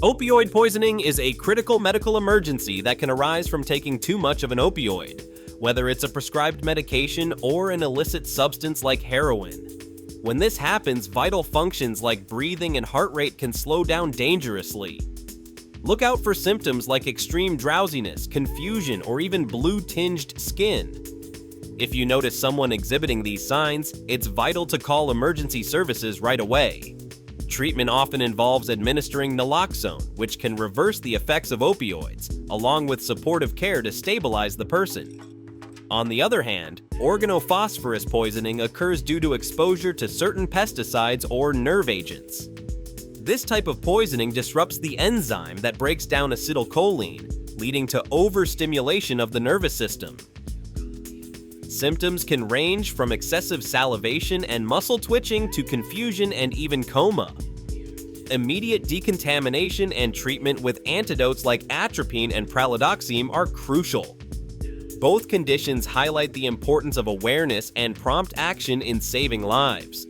Opioid poisoning is a critical medical emergency that can arise from taking too much of an opioid, whether it's a prescribed medication or an illicit substance like heroin. When this happens, vital functions like breathing and heart rate can slow down dangerously. Look out for symptoms like extreme drowsiness, confusion, or even blue-tinged skin. If you notice someone exhibiting these signs, it's vital to call emergency services right away. Treatment often involves administering naloxone, which can reverse the effects of opioids, along with supportive care to stabilize the person. On the other hand, organophosporus poisoning occurs due to exposure to certain pesticides or nerve agents. This type of poisoning disrupts the enzyme that breaks down acetylcholine, leading to overstimulation of the nervous system. Symptoms can range from excessive salivation and muscle twitching to confusion and even coma. Immediate decontamination and treatment with antidotes like atropine and pralidoxime are crucial. Both conditions highlight the importance of awareness and prompt action in saving lives.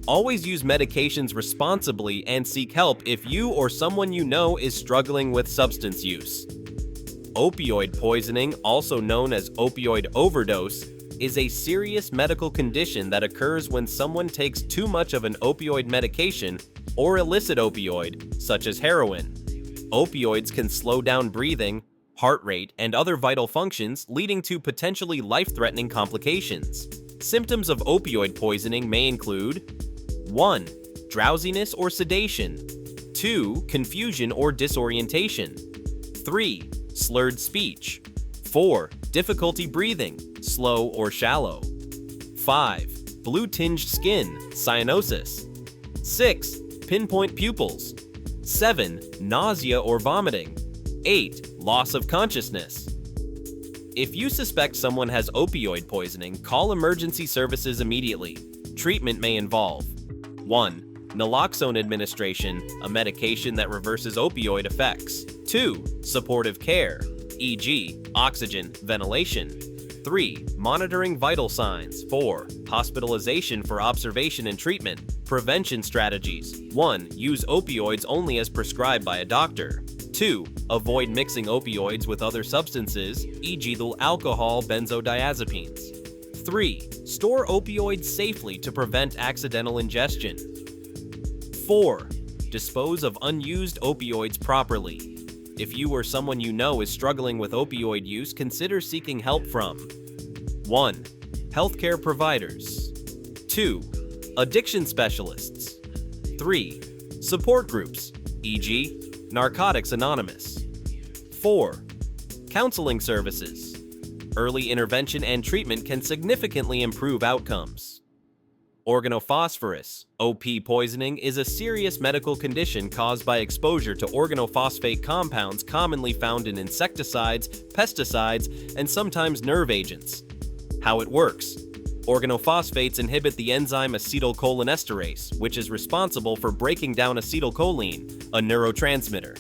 Always use medications responsibly and seek help if you or someone you know is struggling with substance use. Opioid poisoning, also known as opioid overdose, is a serious medical condition that occurs when someone takes too much of an opioid medication or illicit opioid, such as heroin. Opioids can slow down breathing, heart rate, and other vital functions, leading to potentially life-threatening complications. Symptoms of opioid poisoning may include 1. Drowsiness or sedation. 2. Confusion or disorientation. 3. Slurred speech. 4. Difficulty breathing, slow or shallow. 5. Blue-tinged skin, cyanosis. 6. Pinpoint pupils. 7. Nausea or vomiting. 8. Loss of consciousness. If you suspect someone has opioid poisoning, call emergency services immediately. Treatment may involve 1. Naloxone administration, a medication that reverses opioid effects. 2. Supportive care, e.g., oxygen, ventilation. 3. Monitoring vital signs. 4. Hospitalization for observation and treatment. Prevention strategies. 1. Use opioids only as prescribed by a doctor. 2. Avoid mixing opioids with other substances, e.g. alcohol, benzodiazepines. 3. Store opioids safely to prevent accidental ingestion. 4. Dispose of unused opioids properly. If you or someone you know is struggling with opioid use, consider seeking help from 1. Healthcare providers. 2. Addiction specialists. 3. Support groups, e.g., Narcotics Anonymous. 4. Counseling services. Early intervention and treatment can significantly improve outcomes. Organophosphorus, OP poisoning, is a serious medical condition caused by exposure to organophosphate compounds commonly found in insecticides, pesticides, and sometimes nerve agents. How it works. Organophosphates inhibit the enzyme acetylcholinesterase, which is responsible for breaking down acetylcholine, a neurotransmitter.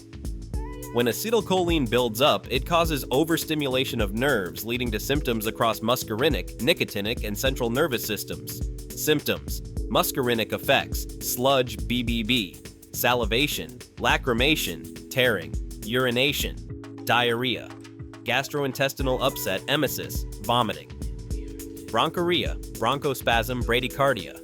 When acetylcholine builds up, it causes overstimulation of nerves, leading to symptoms across muscarinic, nicotinic, and central nervous systems. Symptoms: muscarinic effects, sludge, BBB, salivation, lacrimation, tearing, urination, diarrhea, gastrointestinal upset, emesis, vomiting, bronchorrhea, bronchospasm, bradycardia,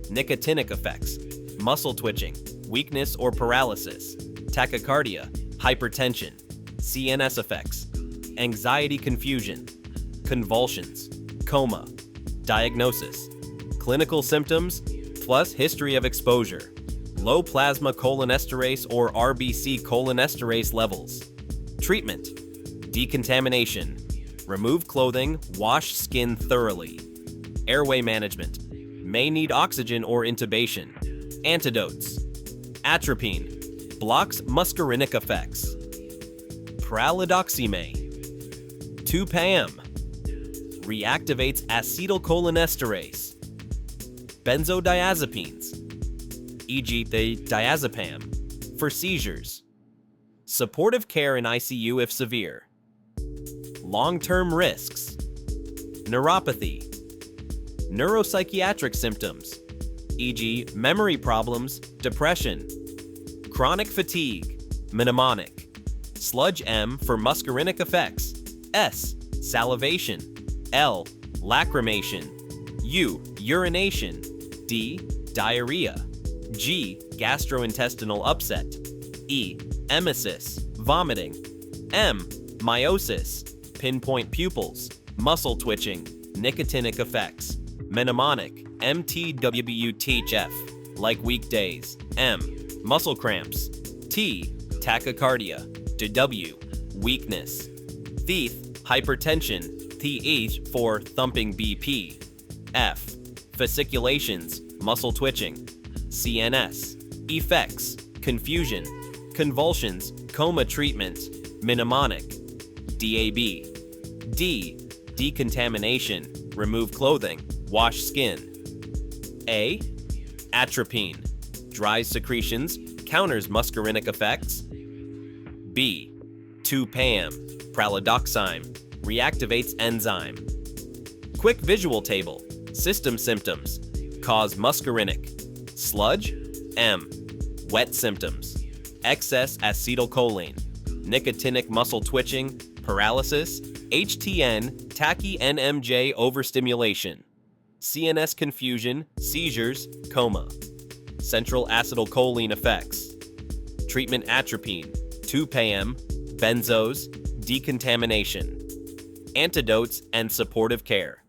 nicotinic effects, muscle twitching, weakness or paralysis, tachycardia, hypertension, CNS effects, anxiety, confusion, convulsions, coma. Diagnosis: clinical symptoms plus history of exposure, low plasma cholinesterase or RBC cholinesterase levels. Treatment: decontamination, remove clothing, wash skin thoroughly. Airway management, may need oxygen or intubation. Antidotes: atropine, blocks muscarinic effects. Pralidoxime, 2-PAM, reactivates acetylcholinesterase. Benzodiazepines, e.g. the diazepam, for seizures. Supportive care in ICU if severe. Long-term risks: neuropathy, neuropsychiatric symptoms, e.g. memory problems, depression, chronic fatigue, mnemonic. Sludge M for muscarinic effects. S. Salivation. L. Lacrimation. U. Urination. D. Diarrhea. G. Gastrointestinal upset. E. Emesis. Vomiting. M. Meiosis. Pinpoint pupils. Muscle twitching. Nicotinic effects. Mnemonic. MTWTHF. Like weekdays. M. Muscle cramps. T. Tachycardia. W. Weakness. Thief. Hypertension. TH for thumping BP. F. Fasciculations. Muscle twitching. CNS. Effects. Confusion. Convulsions. Coma treatment. Mnemonic. DAB. D. Decontamination. Remove clothing. Wash skin. A. Atropine. Dries secretions. Counters muscarinic effects. B. 2-PAM. Pralidoxime. Reactivates enzyme. Quick visual table. System symptoms. Cause muscarinic. Sludge. M. Wet symptoms. Excess acetylcholine. Nicotinic muscle twitching. Paralysis. HTN. Tachy-NMJ overstimulation. CNS confusion. Seizures. Coma. Central acetylcholine effects. Treatment atropine. 2-PAM. Benzos. Decontamination. Antidotes and supportive care.